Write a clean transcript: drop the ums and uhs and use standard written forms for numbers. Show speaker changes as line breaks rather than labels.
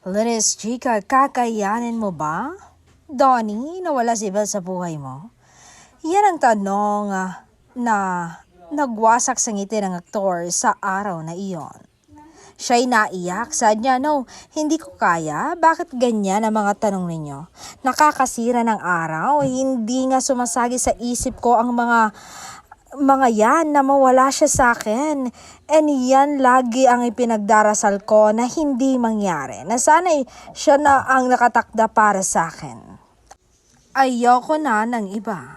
Linis chika, kakayanin mo ba? Donnie, nawala si Belle sa buhay mo? Yan ang tanong na nagwasak sa ngiti ng aktor sa araw na iyon. Siya'y naiyak, saad niya, "No, hindi ko kaya. Bakit ganyan ang mga tanong ninyo? Nakakasira ng araw, hindi nga sumasagi sa isip ko ang mga yan na mawala siya sa akin. And yan lagi ang ipinagdarasal ko na hindi mangyari. Na sana'y siya na ang nakatakda para sa akin. Ayoko na ng iba."